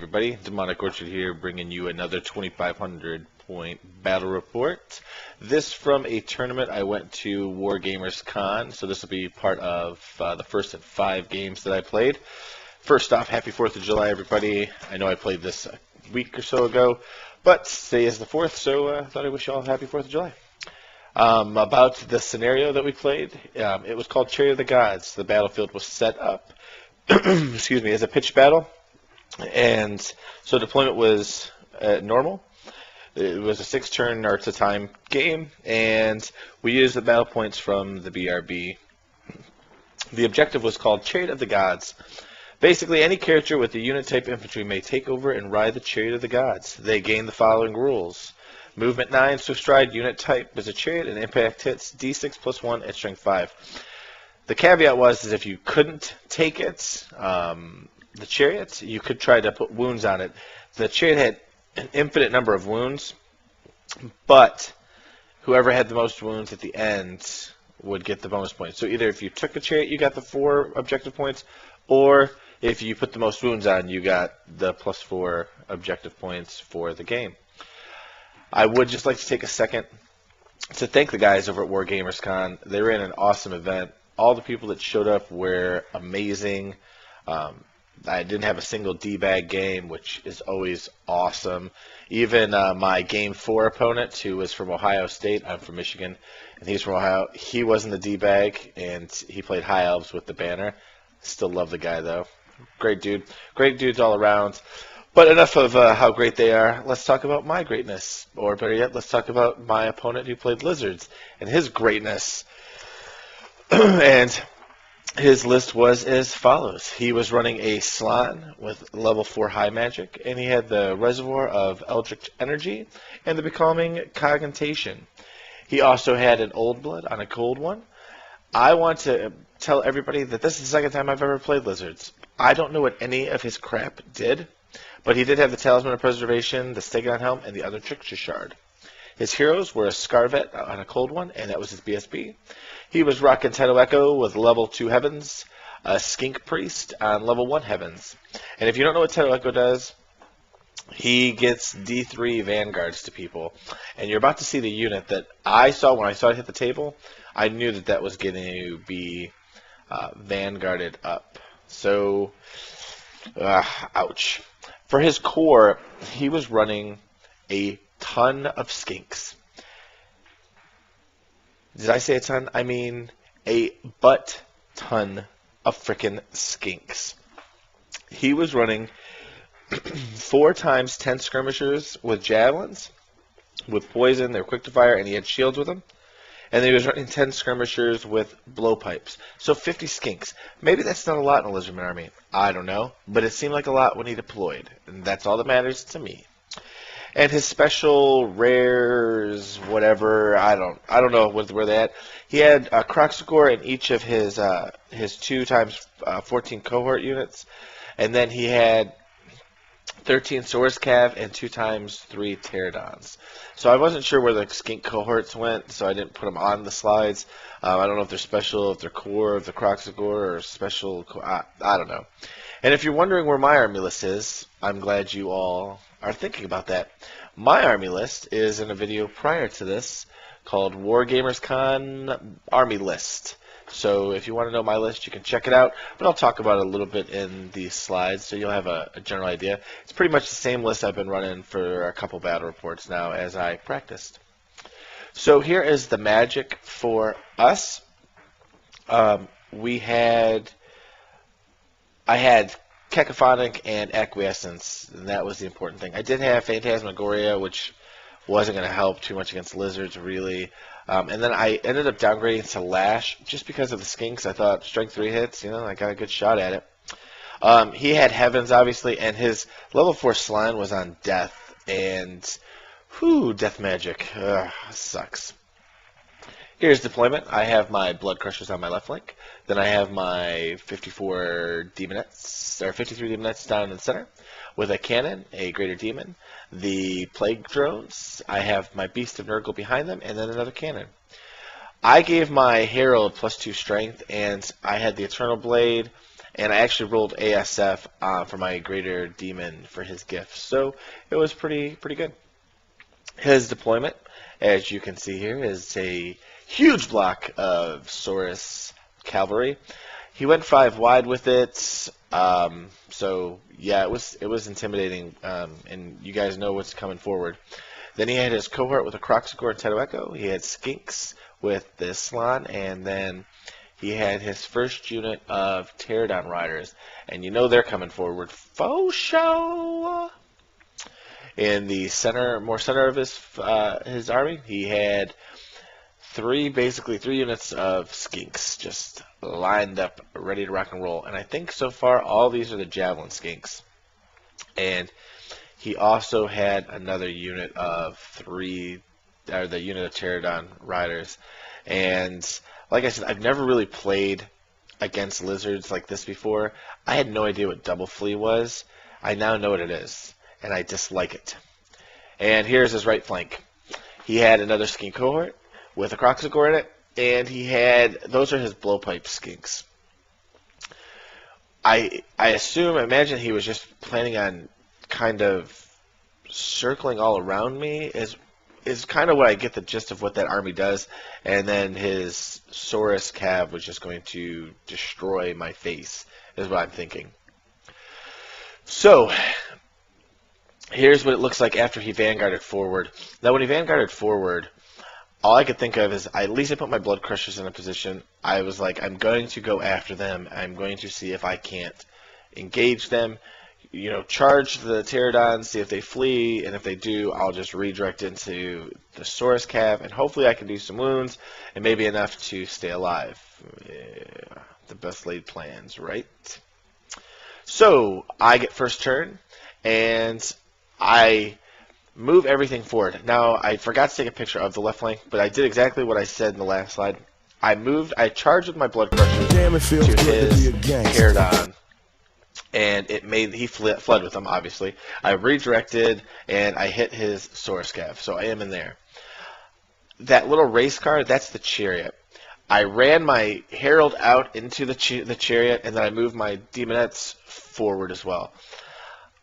everybody, Demonic Orchard here, bringing you another 2,500 point battle report. This from a tournament I went to, Wargamers Con, so this will be part of the first of 5 games that I played. First off, happy 4th of July, everybody. I know I played this a week or so ago, but today is the 4th, so I thought I'd wish you all a happy 4th of July. About the scenario that we played, it was called Chariot of the Gods. The battlefield was set up excuse me, as a pitched battle. And so deployment was normal. It was a 6-turn Arts of Time game, and we used the battle points from the BRB. The objective was called Chariot of the Gods. Basically, any character with the unit type infantry may take over and ride the Chariot of the Gods. They gain the following rules. Movement 9, Swift Stride, unit type is a chariot, and impact hits D6 plus 1 at strength 5. The caveat was if you couldn't take it, the chariot, you could try to put wounds on it. The chariot had an infinite number of wounds, but whoever had the most wounds at the end would get the bonus points. So either if you took the chariot, you got the 4 objective points, or if you put the most wounds on, you got the plus 4 objective points for the game. I would just like to take a second to thank the guys over at Wargamers Con. They ran an awesome event. All the people that showed up were amazing. I didn't have a single D-bag game, which is always awesome. Even my Game 4 opponent, who was from Ohio State, I'm from Michigan, and he's from Ohio, he wasn't the D-bag, and he played High Elves with the banner. Still love the guy, though. Great dude. Great dudes all around. But enough of how great they are. Let's talk about my greatness. Or better yet, let's talk about my opponent who played Lizards and his greatness. And his list was as follows. He was running a Slan with level 4 high magic, and he had the Reservoir of Eldritch Energy and the Becalming Cogitation. He also had an Old Blood on a cold one. I want to tell everybody that this is the second time I've ever played Lizards. I don't know what any of his crap did, but he did have the Talisman of Preservation, the Stegon Helm, and the other Trickster Shard. His heroes were a Scarvet on a cold one, and that was his BSB. He was rocking Tidal Echo with level 2 Heavens, a Skink Priest on level 1 Heavens. And if you don't know what Tidal Echo does, he gets D3 Vanguards to people. And you're about to see the unit that I saw when I saw it hit the table. I knew that that was going to be Vanguarded up. So, ouch. For his core, he was running a ton of skinks. Did I say a ton? I mean a butt ton of frickin' skinks. He was running 4 times 10 skirmishers with javelins, with poison, they're quick to fire, and he had shields with him. And then he was running 10 skirmishers with blowpipes. So 50 skinks. Maybe that's not a lot in a Lizardman army. I don't know. But it seemed like a lot when he deployed. And that's all that matters to me. And his special rares, whatever, I don't know where they at. He had a Croxagore in each of his 2 times 14 cohort units. And then he had 13 Saurus Cav and 2 times 3 Pterodons. So I wasn't sure where the skink cohorts went, so I didn't put them on the slides. I don't know if they're special, if they're core of the Croxagore, or special. I don't know. And if you're wondering where my army list is, I'm glad you all are thinking about that. My army list is in a video prior to this called Wargamers Con Army List. So if you want to know my list, you can check it out. But I'll talk about it a little bit in these slides, so you'll have a general idea. It's pretty much the same list I've been running for a couple battle reports now as I practiced. So here is the magic for us. I had Cacophonic and Acquiescence, and that was the important thing. I did have Phantasmagoria, which wasn't going to help too much against Lizards, really. And then I ended up downgrading to Lash just because of the skinks. I thought strength 3 hits, I got a good shot at it. He had Heavens, obviously, and his level 4 Slime was on Death. And, Death Magic. Sucks. Here's deployment. I have my Blood Crushers on my left flank. Then I have my 53 Demonettes down in the center with a cannon, a Greater Demon, the Plague Drones. I have my Beast of Nurgle behind them, and then another cannon. I gave my Herald +2 strength, and I had the Eternal Blade and I actually rolled ASF for my Greater Demon for his gift. So it was pretty good. His deployment, as you can see here, is a huge block of Saurus cavalry. He went 5 wide with it, so yeah, it was intimidating, and you guys know what's coming forward. Then he had his cohort with a Croxagore and Tedoecho. He had Skinks with the Slan, and then he had his first unit of Pterodon Riders, and you know they're coming forward. Faux show! In the center of his army, he had basically three units of Skinks just lined up, ready to rock and roll. And I think so far all these are the Javelin Skinks. And he also had another unit of the unit of Pterodon Riders. And like I said, I've never really played against lizards like this before. I had no idea what double flea was. I now know what it is, and I dislike it. And here's his right flank. He had another skink cohort with a Croxagore in it, and those are his blowpipe skinks. I imagine he was just planning on kind of circling all around me, is kind of what I get the gist of what that army does, and then his Saurus Cav was just going to destroy my face, is what I'm thinking. So, here's what it looks like after he vanguarded forward. Now, when he vanguarded forward, all I could think of is at least I put my Blood Crushers in a position. I was like, I'm going to go after them. I'm going to see if I can't engage them. You know, charge the Pterodons, see if they flee, and if they do, I'll just redirect into the Saurus Cav, and hopefully I can do some wounds, and maybe enough to stay alive. Yeah, the best laid plans, right? So, I get first turn, and I move everything forward. Now, I forgot to take a picture of the left flank, but I did exactly what I said in the last slide. I charged with my Blood Crushers to his Pterodon, and he fled with them, obviously. I redirected, and I hit his Saurus Cav, so I am in there. That little race car, that's the chariot. I ran my Herald out into the chariot, and then I moved my Demonettes forward as well.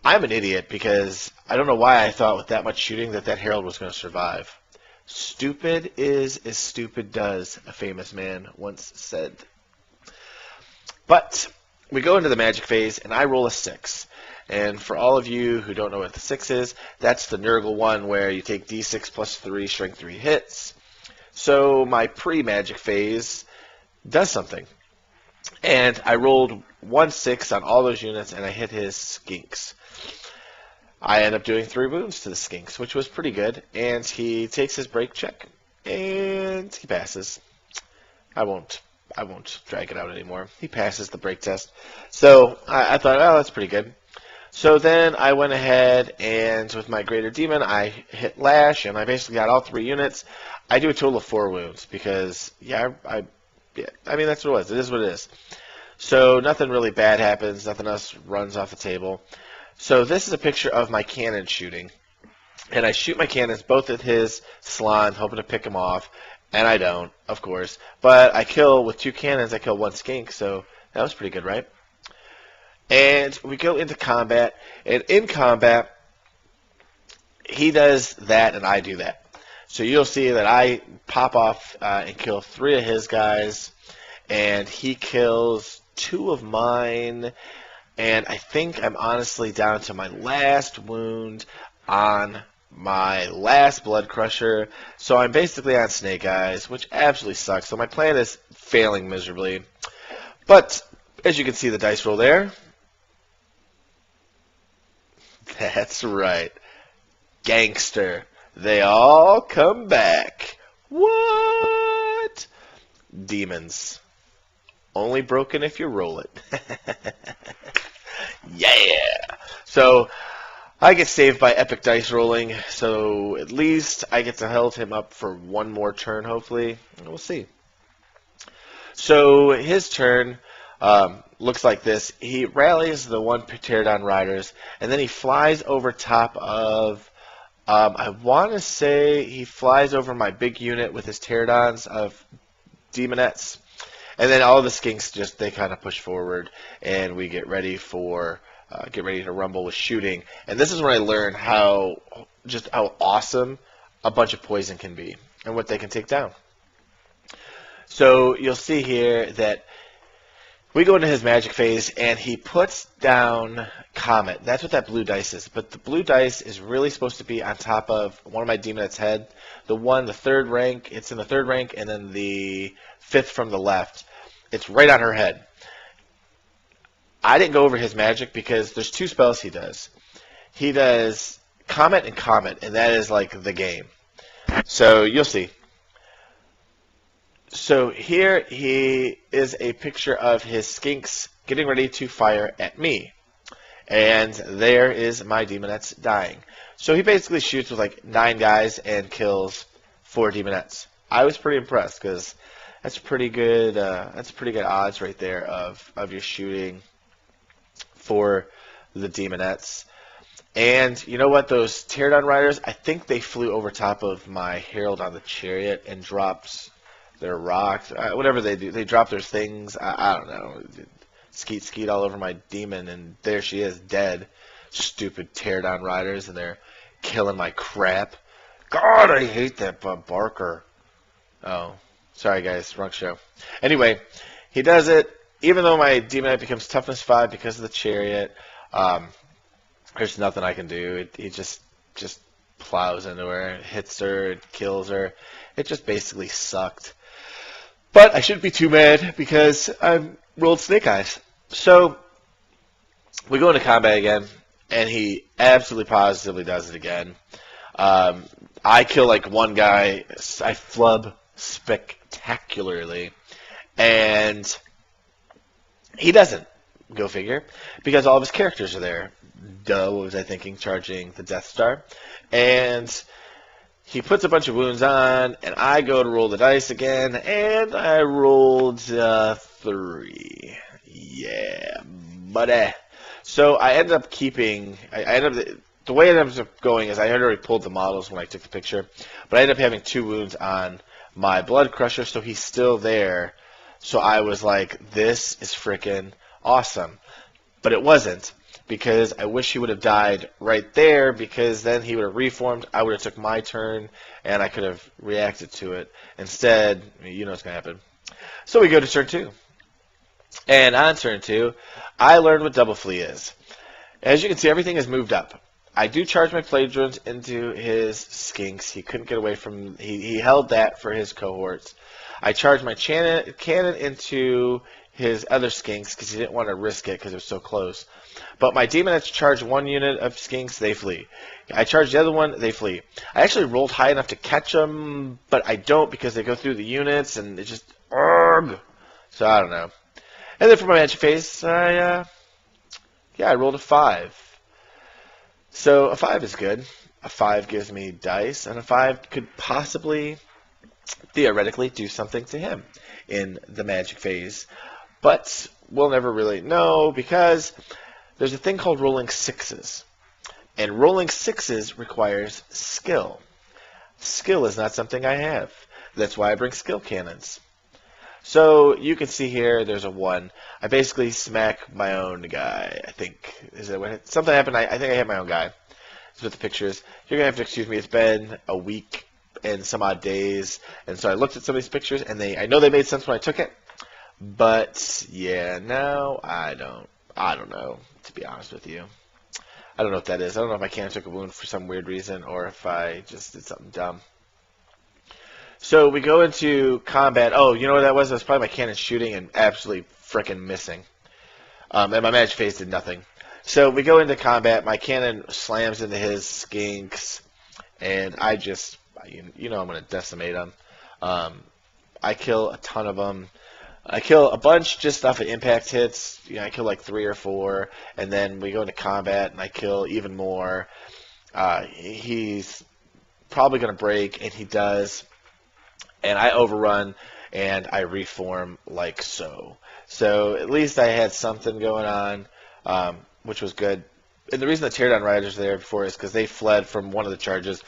I'm an idiot because I don't know why I thought with that much shooting that Herald was going to survive. Stupid is as stupid does, a famous man once said. But we go into the magic phase, and I roll a 6. And for all of you who don't know what the 6 is, that's the Nurgle one where you take d6 plus 3, shrink 3 hits. So my pre-magic phase does something. And I rolled 1/6 on all those units, and I hit his Skinks. I end up doing 3 wounds to the Skinks, which was pretty good. And he takes his break check, and he passes. I won't drag it out anymore. He passes the break test. So I thought, oh, that's pretty good. So then I went ahead and with my Greater Demon, I hit Lash, and I basically got all 3 units. I do a total of 4 wounds because, yeah, I mean, that's what it was. It is what it is. So nothing really bad happens. Nothing else runs off the table. So this is a picture of my cannon shooting. And I shoot my cannons both at his Slan, hoping to pick him off. And I don't, of course. But I kill, with 2 cannons, I kill 1 skink. So that was pretty good, right? And we go into combat. And in combat, he does that and I do that. So you'll see that I pop off and kill 3 of his guys. And he kills 2 of mine. And I think I'm honestly down to my last wound on my last Blood Crusher. So I'm basically on Snake Eyes, which absolutely sucks. So my plan is failing miserably. But as you can see the dice roll there. That's right. Gangster. They all come back. What? Demons. Only broken if you roll it. Yeah! So, I get saved by epic dice rolling, so at least I get to hold him up for 1 more turn, hopefully. We'll see. So, his turn looks like this. He rallies the 1 Pterodon Riders, and then he flies over top of, I want to say he flies over my big unit with his Pterodons of Demonettes. And then all the skinks just they kind of push forward, and we get ready to rumble with shooting. And this is when I learned how awesome a bunch of poison can be and what they can take down. So you'll see here that we go into his magic phase, and he puts down Comet. That's what that blue dice is. But the blue dice is really supposed to be on top of one of my Demonet's head. The third rank, it's in the third rank, and then the fifth from the left. It's right on her head. I didn't go over his magic because there's two spells he does. He does Comet, and that is like the game. So you'll see. So here he is a picture of his skinks getting ready to fire at me. And there is my Demonettes dying. So he basically shoots with like 9 guys and kills 4 Demonettes. I was pretty impressed because that's pretty good odds right there of your shooting for the Demonettes. And you know what? Those Teardown Riders, I think they flew over top of my Herald on the Chariot and dropped their rocks, whatever they do. They drop their things. I don't know. Skeet all over my demon, and there she is, dead. Stupid Teardown Riders, and they're killing my crap. God, I hate that Barker. Oh, sorry guys, wrong show. Anyway, he does it. Even though my Demonite becomes toughness 5 because of the Chariot, there's nothing I can do. He just plows into her, hits her, kills her. It just basically sucked. But I shouldn't be too mad because I rolled Snake Eyes. So we go into combat again, and he absolutely positively does it again. I kill like one guy. I flub spectacularly, and he doesn't. Go figure, because all of his characters are there. Duh, what was I thinking? Charging the Death Star, and he puts a bunch of wounds on, and I go to roll the dice again, and I rolled 3. Yeah, buddy. So I ended up keeping. The way it ends up going is I had already pulled the models when I took the picture, but I ended up having 2 wounds on my Blood Crusher, so he's still there. So I was like, this is freaking awesome. But it wasn't, because I wish he would have died right there, because then he would have reformed, I would have took my turn, and I could have reacted to it. Instead, you know what's going to happen. So we go to turn 2. And on turn 2, I learned what Double Flea is. As you can see, everything has moved up. I do charge my Plague Drones into his skinks. He couldn't get away from... He held that for his cohorts. I charged my cannon into his other skinks because he didn't want to risk it because it was so close. But my Demonettes charge 1 unit of skinks, they flee. I charge the other one, they flee. I actually rolled high enough to catch them, but I don't because they go through the units and it just... Urgh. So I don't know. And then for my magic phase, I rolled a 5. So a 5 is good. A 5 gives me dice, and a 5 could possibly, theoretically, do something to him in the magic phase. But we'll never really know because there's a thing called rolling 6s. And rolling 6s requires skill. Skill is not something I have. That's why I bring skill cannons. So you can see here there's a 1. I basically smack my own guy, I think. Is that what something happened? I think I hit my own guy. That's what the picture is. You're going to have to excuse me. It's been a week and some odd days. And so I looked at some of these pictures, and I know they made sense when I took it. But, yeah, now I don't know, to be honest with you. I don't know what that is. I don't know if my cannon took a wound for some weird reason or if I just did something dumb. So we go into combat. Oh, you know what that was? That was probably my cannon shooting and absolutely frickin' missing. And my magic phase did nothing. So we go into combat. My cannon slams into his skinks, and I just, you know I'm going to decimate them. I kill a ton of them. I kill a bunch just off of impact hits. I kill like 3 or 4, and then we go into combat, and I kill even more. He's probably going to break, and he does. And I overrun, and I reform like so. So at least I had something going on, which was good. And the reason the Teardown Riders are there before is because they fled from one of the charges.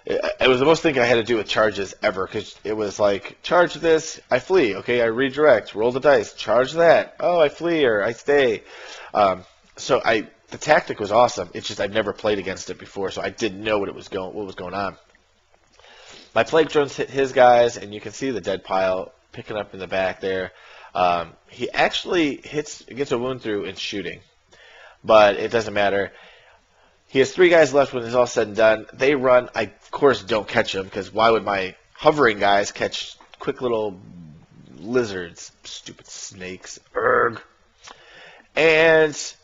it was the most thing I had to do with charges ever, because it was like, charge this, I flee. Okay, I redirect, roll the dice, charge that. Oh, I flee or I stay. So the tactic was awesome. It's just I've never played against it before, so I didn't know what was going on. My plague drones hit his guys, and you can see the dead pile picking up in the back there. He actually gets a wound through in shooting, but it doesn't matter. He has 3 guys left when it's all said and done. They run. I, of course, don't catch them, because why would my hovering guys catch quick little lizards? Stupid snakes. Urgh. And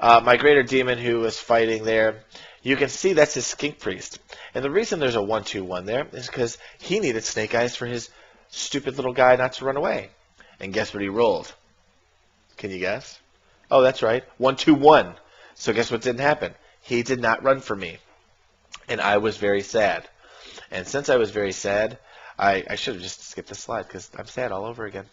my greater demon who was fighting there, you can see that's his skink priest. And the reason there's a 1-2-1 there is because he needed snake eyes for his stupid little guy not to run away. And guess what he rolled? Can you guess? Oh, that's right. 1-2-1. So guess what didn't happen? He did not run for me. And I was very sad. And since I was very sad, I should have just skipped this slide, because I'm sad all over again.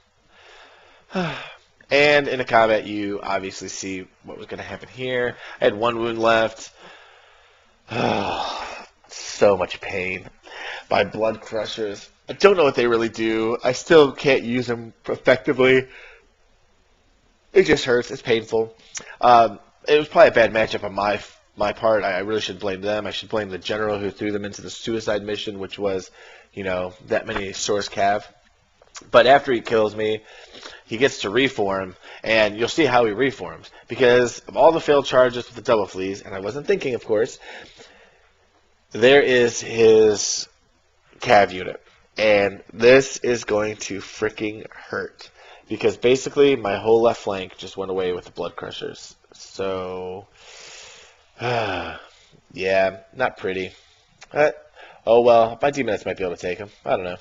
And in a combat, you obviously see what was going to happen here. I had 1 wound left. So much pain. My blood crushers. I don't know what they really do. I still can't use them effectively. It just hurts. It's painful. It was probably a bad matchup on my part. I really should blame them. I should blame the general who threw them into the suicide mission, which was, that many source cav. But after he kills me, he gets to reform, and you'll see how he reforms. Because of all the failed charges with the double fleas, and I wasn't thinking, of course, there is his cav unit. And this is going to freaking hurt. Because basically, my whole left flank just went away with the blood crushers. So, yeah, not pretty. Oh well, my Daemons might be able to take him. I don't know.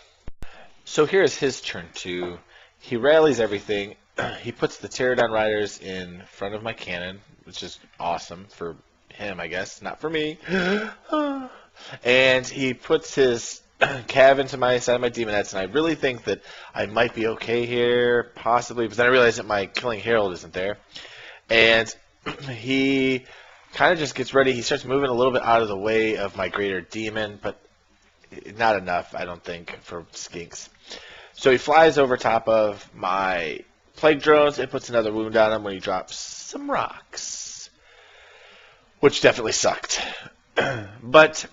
So here's his turn 2. He rallies everything. He puts the Pterodon Riders in front of my cannon, which is awesome for him, I guess. Not for me. And he puts his cav into my side of my Demonettes, and I really think that I might be okay here, possibly, but then I realize that my Killing Herald isn't there. And he kind of just gets ready. He starts moving a little bit out of the way of my Greater Demon, but not enough, I don't think, for skinks. So he flies over top of my Plague Drones and puts another wound on him when he drops some rocks, which definitely sucked. But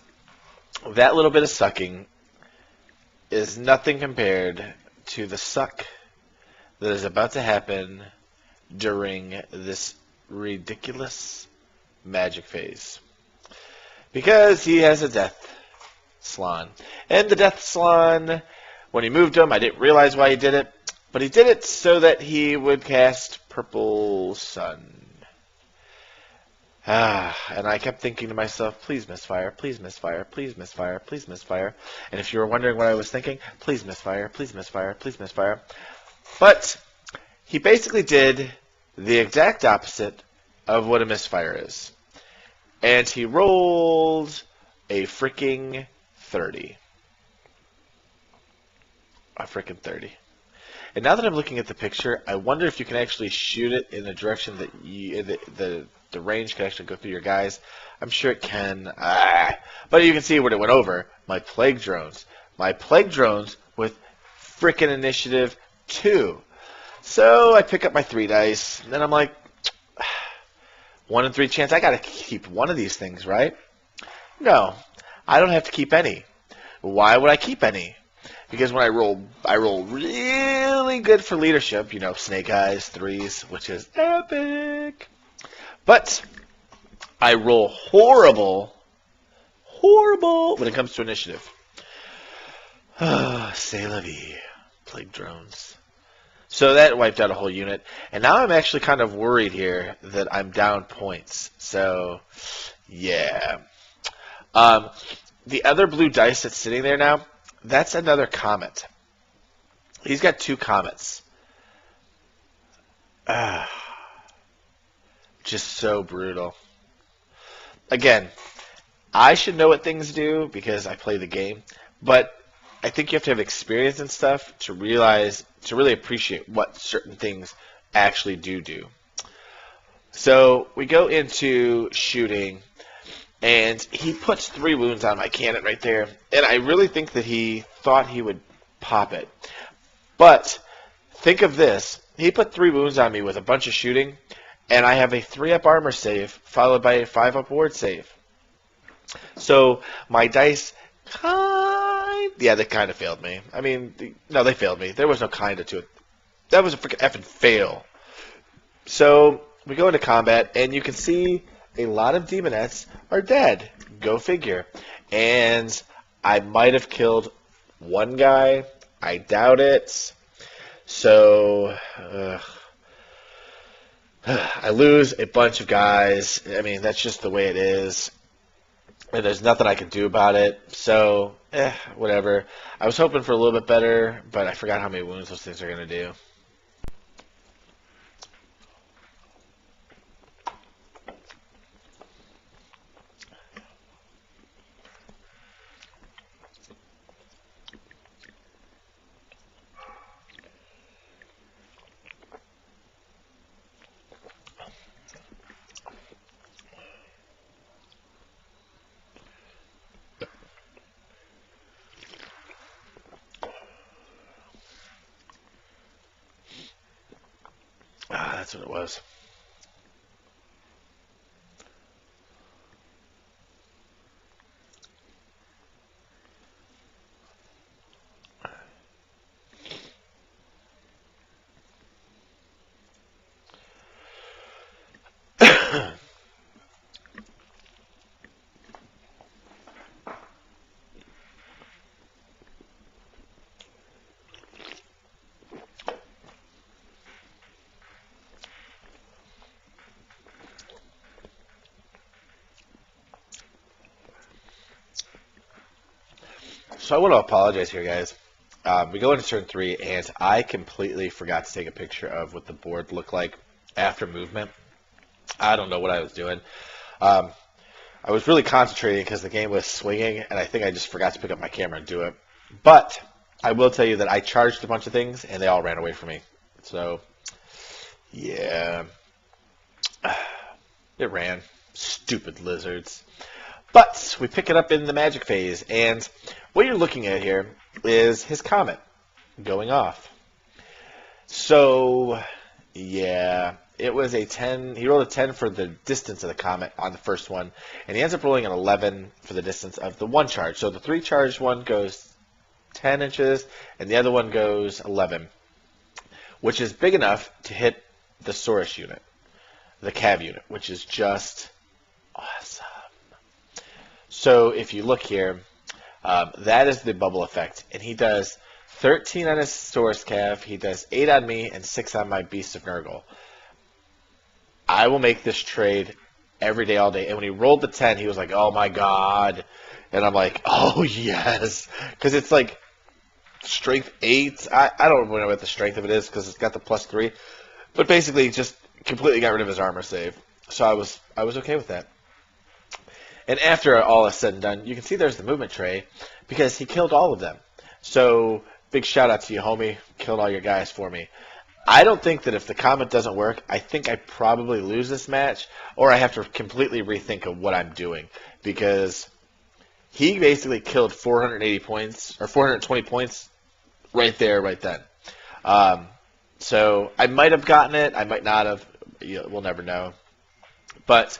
that little bit of sucking is nothing compared to the suck that is about to happen during this ridiculous magic phase. Because he has a Death Slan. And the Death Slan, when he moved him, I didn't realize why he did it, but he did it so that he would cast Purple Sun. And I kept thinking to myself, please misfire, please misfire, please misfire, please misfire. And if you were wondering what I was thinking, please misfire, please misfire, please misfire. But he basically did the exact opposite of what a misfire is. And he rolled a freaking 30. A freaking 30. And now that I'm looking at the picture, I wonder if you can actually shoot it in the direction that the range can actually go through your guys. I'm sure it can. But you can see what it went over. My Plague Drones. My Plague Drones with frickin' initiative 2. So I pick up my 3 dice, and then I'm like, 1 in 3 chance. I got to keep one of these things, right? No, I don't have to keep any. Why would I keep any? Because when I roll really good for leadership, snake eyes, 3s, which is epic. But I roll horrible when it comes to initiative. C'est la vie, Plague Drones. So that wiped out a whole unit. And now I'm actually kind of worried here that I'm down points. So, yeah. The other blue dice that's sitting there now, that's another comet. He's got 2 comets. Just so brutal. Again, I should know what things do because I play the game, but I think you have to have experience and stuff to really appreciate what certain things actually do. So we go into shooting, And he puts 3 wounds on my cannon right there. And I really think that he thought he would pop it. But think of this. He put 3 wounds on me with a bunch of shooting, and I have a 3-up armor save followed by a 5-up ward save. So my dice they kind of failed me. I mean, no, they failed me. There was no kind of to it. That was a freaking effing fail. So we go into combat, and you can see a lot of demonettes are dead. Go figure. And I might have killed one guy. I doubt it. So I lose a bunch of guys. I mean, that's just the way it is. And there's nothing I can do about it. So, whatever. I was hoping for a little bit better, but I forgot how many wounds those things are going to do. That's what it was. So I want to apologize here, guys. We go into turn 3, and I completely forgot to take a picture of what the board looked like after movement. I don't know what I was doing. I was really concentrating because the game was swinging, and I think I just forgot to pick up my camera and do it. But I will tell you that I charged a bunch of things, and they all ran away from me. So, yeah. It ran. Stupid lizards. But we pick it up in the magic phase, and what you're looking at here is his comet going off. So, yeah, it was a 10. He rolled a 10 for the distance of the comet on the first one, and he ends up rolling an 11 for the distance of the 1 charge. So the 3 charged one goes 10 inches, and the other one goes 11, which is big enough to hit the Saurus unit, the Cav unit, which is just awesome. So if you look here, that is the bubble effect, and he does 13 on his Saurus Cav, he does 8 on me, and 6 on my Beast of Nurgle. I will make this trade every day, all day. And when he rolled the 10, he was like, oh my god. And I'm like, oh yes. Because it's like strength 8. I don't know what the strength of it is because it's got the +3. But basically, he just completely got rid of his armor save. So I was okay with that. And after all is said and done, you can see there's the movement tray because he killed all of them. So big shout out to you, homie. Killed all your guys for me. I don't think that if the comet doesn't work, I think I probably lose this match, or I have to completely rethink of what I'm doing, because he basically killed 480 points, or 420 points right there, right then. So I might have gotten it, I might not have, we'll never know. But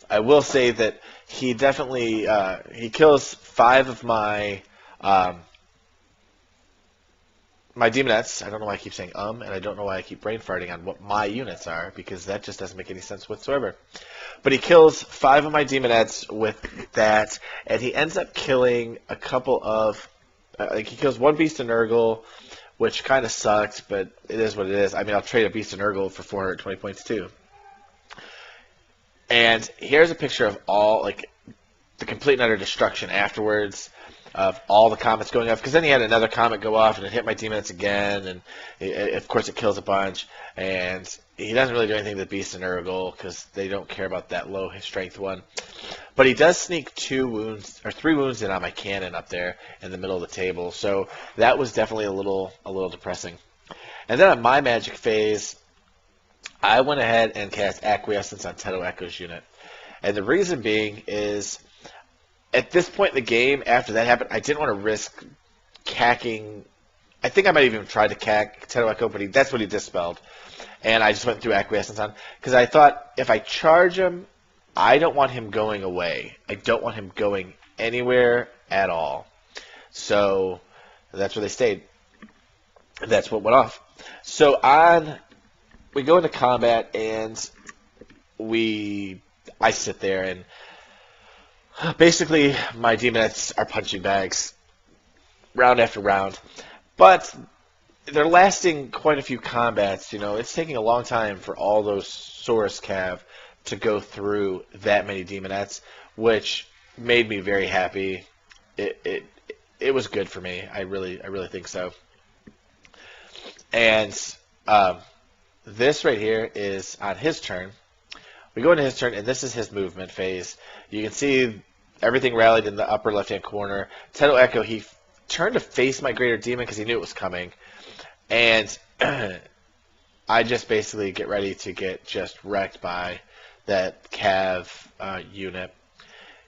I will say that he definitely, he kills 5 of my my demonettes. I don't know why I keep saying and I don't know why I keep brain farting on what my units are, because that just doesn't make any sense whatsoever. But he kills 5 of my demonettes with that, and he ends up killing a couple of, he kills 1 Beast of Nurgle, which kind of sucks, but it is what it is. I mean, I'll trade a Beast of Nurgle for 420 points too. And here's a picture of all, like, the complete and utter destruction afterwards of all the comets going off, because then he had another comet go off and it hit my demonettes again, and of course it kills a bunch, and he doesn't really do anything to the Beast of Nurgle because they don't care about that low strength one. But he does sneak 2 wounds, or 3 wounds in on my cannon up there in the middle of the table, so that was definitely a little depressing. And then on my magic phase, I went ahead and cast Acquiescence on Teto Echo's unit. And the reason being is, at this point in the game, after that happened, I didn't want to risk cacking. I think I might even try to cack Teto Echo, but that's what he dispelled. And I just went through Acquiescence on, because I thought if I charge him, I don't want him going away. I don't want him going anywhere at all. So that's where they stayed. That's what went off. So we go into combat, and I sit there, and basically my demonettes are punching bags round after round. But they're lasting quite a few combats. It's taking a long time for all those Saurus Cav to go through that many demonettes, which made me very happy. It was good for me. I really think so. And this right here is on his turn. We go into his turn, and this is his movement phase. You can see everything rallied in the upper left-hand corner. Teto Echo, he turned to face my Greater Demon because he knew it was coming. And I just basically get ready to get just wrecked by that Cav unit.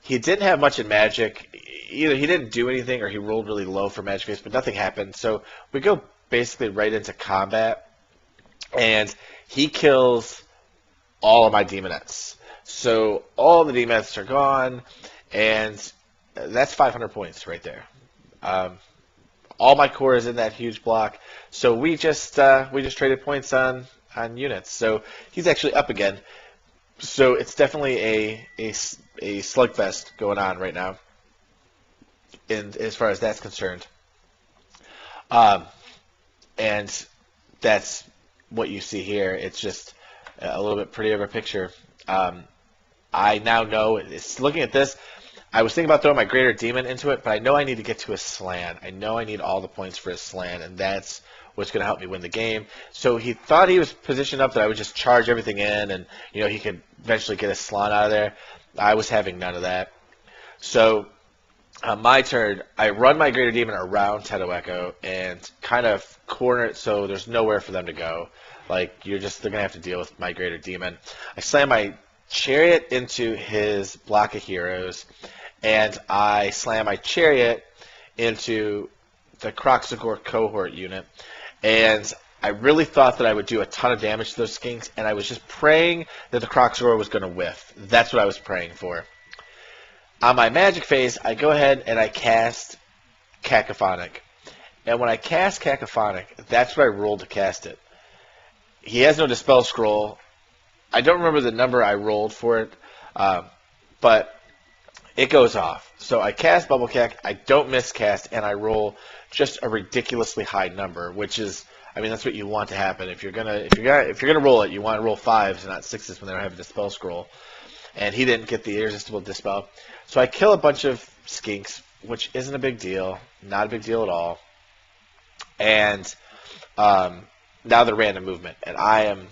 He didn't have much in magic. Either he didn't do anything or he rolled really low for magic phase, but nothing happened. So we go basically right into combat, and he kills all of my demonettes. So all the demonettes are gone, and that's 500 points right there. All my core is in that huge block. So we just traded points on units. So he's actually up again. So it's definitely a slugfest going on right now, as far as that's concerned. And that's what you see here. It's just a little bit prettier of a picture. I now know, looking at this, I was thinking about throwing my Greater Demon into it, but I know I need to get to a Slan. I know I need all the points for a Slan, and that's what's going to help me win the game. So he thought he was positioned up that I would just charge everything in, and he could eventually get a Slan out of there. I was having none of that. So on my turn, I run my Greater Demon around Teto Echo and kind of corner it so there's nowhere for them to go. Like, they're going to have to deal with my Greater Demon. I slam my Chariot into his block of heroes, and I slam my Chariot into the Kroxigor cohort unit. And I really thought that I would do a ton of damage to those skinks, and I was just praying that the Kroxigor was going to whiff. That's what I was praying for. On my magic phase, I go ahead and I cast Cacophonic. And when I cast Cacophonic, that's what I rolled to cast it. He has no Dispel Scroll. I don't remember the number I rolled for it, but it goes off. So I cast Bubble Cac, I don't miscast, and I roll just a ridiculously high number, which is, that's what you want to happen. If you're gonna roll it, you want to roll 5s and not 6s when they don't have a Dispel Scroll. And he didn't get the Irresistible Dispel. So I kill a bunch of skinks, which isn't a big deal, not a big deal at all. And now the random movement, and I am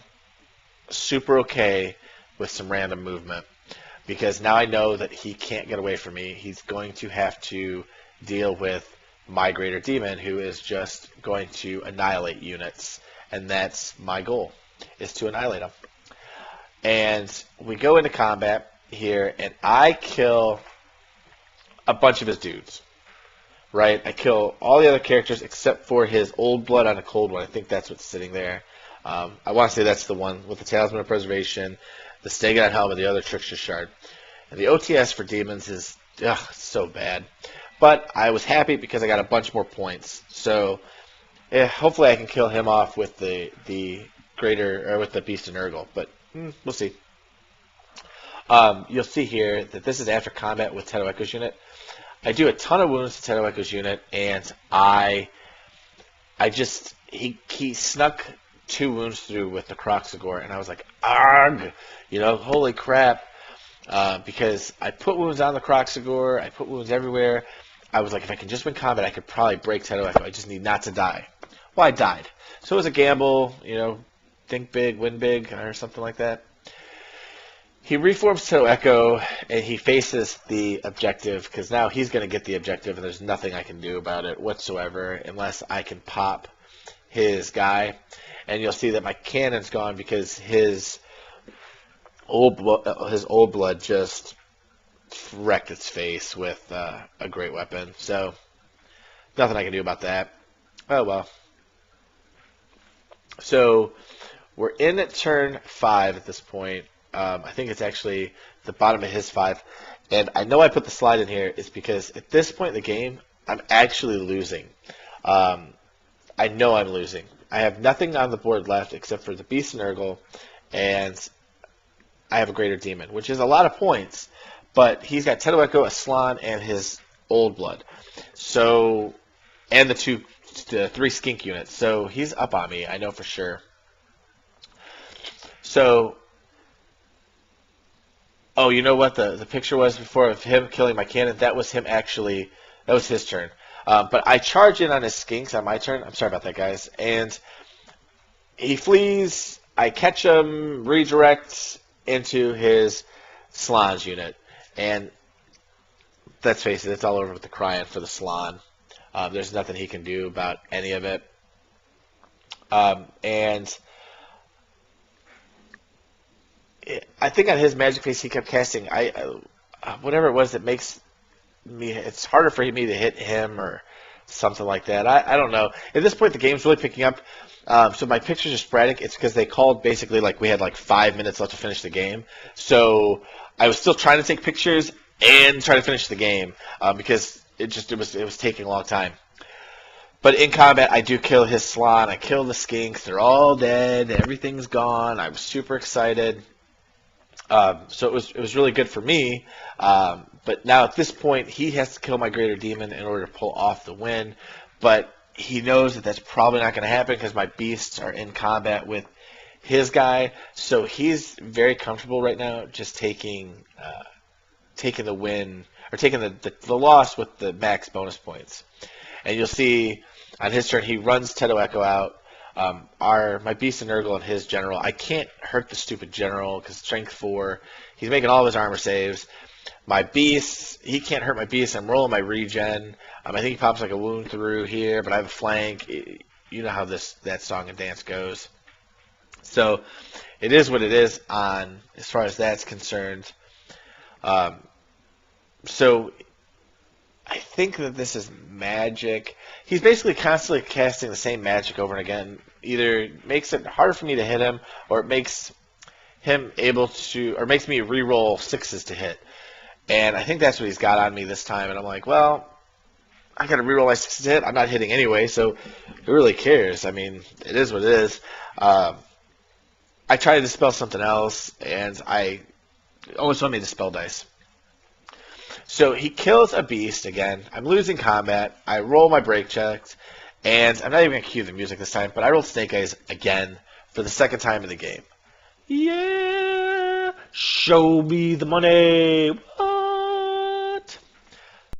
super okay with some random movement, because now I know that he can't get away from me. He's going to have to deal with my Greater Demon, who is just going to annihilate units, and that's my goal, is to annihilate them. And we go into combat here, and I kill a bunch of his dudes, right? I kill all the other characters except for his Old Blood on a Cold One. I think that's what's sitting there. I want to say that's the one with the Talisman of Preservation, the Stegadon Helm, and the other Trickster Shard. And the OTS for Demons is so bad. But I was happy because I got a bunch more points. So hopefully I can kill him off with the Beast and Nurgle. But we'll see. You'll see here that this is after combat with Teto Echo's unit. I do a ton of wounds to Teto Echo's unit, and he snuck 2 wounds through with the Kroxigor, and I was like, argh, holy crap, because I put wounds on the Kroxigor, I put wounds everywhere. I was like, if I can just win combat, I could probably break Teto Echo. I just need not to die. Well, I died. So it was a gamble, think big, win big, or something like that. He reforms Teto Echo, and he faces the objective, because now he's going to get the objective, and there's nothing I can do about it whatsoever unless I can pop his guy. And you'll see that my cannon's gone because his his old blood just wrecked its face with a great weapon. So nothing I can do about that. Oh well. So we're in at turn 5 at this point. I think it's actually the bottom of his 5. And I know I put the slide in here is because at this point in the game, I'm actually losing. I know I'm losing. I have nothing on the board left except for the Beast and Urgle, and I have a Greater Demon, which is a lot of points. But he's got Tedoecho, a Slan, and his Old Blood. So, and the 3 Skink units. So he's up on me, I know for sure. So, oh, you know what the picture was before of him killing my cannon? That was him actually, that was his turn. But I charge in on his Skinks on my turn. I'm sorry about that, guys. And he flees. I catch him, redirect into his Slans unit. And let's face it, it's all over with the Cryon for the Slan. There's nothing he can do about any of it. And I think on his magic phase he kept casting whatever it was that makes me, it's harder for me to hit him or something like that. I don't know. At this point the game's really picking up. So my pictures are sporadic. It's because they called basically like we had like 5 minutes left to finish the game. So I was still trying to take pictures and try to finish the game because it was taking a long time. But in combat, I do kill his Slan. I kill the Skinks. They're all dead. Everything's gone. I was super excited. So it was really good for me. But now at this point, he has to kill my Greater Demon in order to pull off the win. But he knows that that's probably not going to happen because my beasts are in combat with his guy. So he's very comfortable right now just taking the win, or taking the loss with the max bonus points. And you'll see on his turn, he runs Tedoecho out. My Beast and Urgle and his General. I can't hurt the stupid General because Strength 4. He's making all of his armor saves. My Beast, he can't hurt my Beast. I'm rolling my regen. I think he pops like a wound through here, but I have a flank. You know how that song and dance goes. So it is what it is on as far as that's concerned. So I think that this is magic. He's basically constantly casting the same magic over and again. Either makes it harder for me to hit him, or it makes him able to, or makes me re-roll 6s to hit. And I think that's what he's got on me this time. And I'm like, well, I got to re-roll my 6s to hit. I'm not hitting anyway, so who really cares? I mean, it is what it is. I try to dispel something else, and I always want me to dispel dice. So he kills a beast again. I'm losing combat. I roll my break checks, and I'm not even going to cue the music this time, but I rolled Snake Eyes again for the second time in the game. Yeah! Show me the money! Whoa.